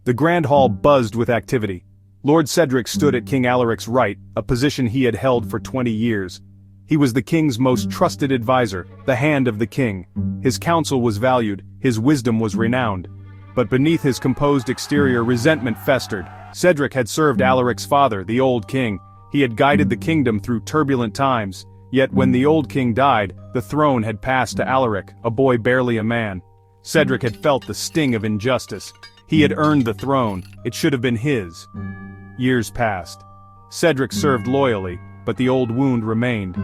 The grand hall buzzed with activity. Lord Cedric stood at King Alaric's right, a position he had held for 20 years. He was the king's most trusted advisor, the hand of the king. His counsel was valued, his wisdom was renowned. But beneath his composed exterior, resentment festered. Cedric had served Alaric's father, the old king. He had guided the kingdom through turbulent times. Yet when the old king died, the throne had passed to Alaric, a boy barely a man. Cedric had felt the sting of injustice. He had earned the throne, it should have been his. Years passed. Cedric served loyally, but the old wound remained.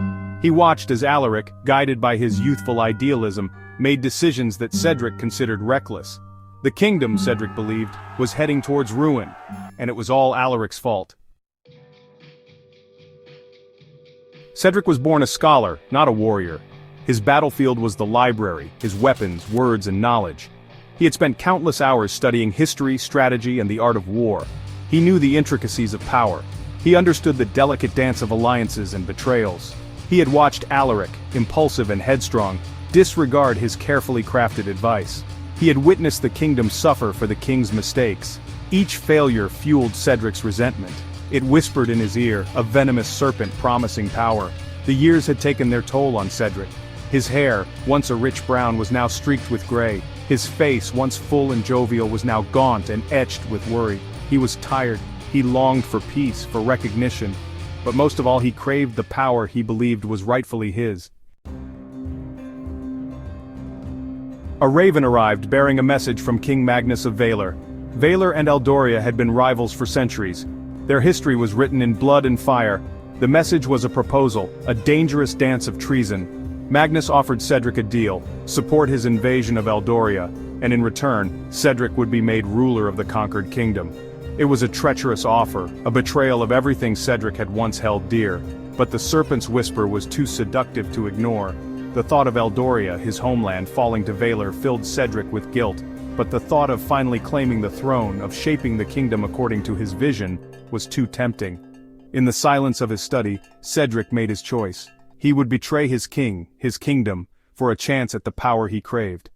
He watched as Alaric, guided by his youthful idealism, made decisions that Cedric considered reckless. The kingdom, Cedric believed, was heading towards ruin, and it was all Alaric's fault. Cedric was born a scholar, not a warrior. His battlefield was the library, his weapons, words, and knowledge. He had spent countless hours studying history, strategy, and the art of war. He knew the intricacies of power. He understood the delicate dance of alliances and betrayals. He had watched Alaric, impulsive and headstrong, disregard his carefully crafted advice. He had witnessed the kingdom suffer for the king's mistakes. Each failure fueled Cedric's resentment. It whispered in his ear, a venomous serpent promising power. The years had taken their toll on Cedric. His hair, once a rich brown, was now streaked with gray. His face, once full and jovial, was now gaunt and etched with worry. He was tired. He longed for peace, for recognition. But most of all, he craved the power he believed was rightfully his. A raven arrived bearing a message from King Magnus of Valor. Valor and Eldoria had been rivals for centuries. Their history was written in blood and fire. The message was a proposal, a dangerous dance of treason. Magnus offered Cedric a deal, support his invasion of Eldoria, and in return, Cedric would be made ruler of the conquered kingdom. It was a treacherous offer, a betrayal of everything Cedric had once held dear, but the serpent's whisper was too seductive to ignore. The thought of Eldoria, his homeland, falling to Valor filled Cedric with guilt, but the thought of finally claiming the throne, of shaping the kingdom according to his vision, was too tempting. In the silence of his study, Cedric made his choice. He would betray his king, his kingdom, for a chance at the power he craved.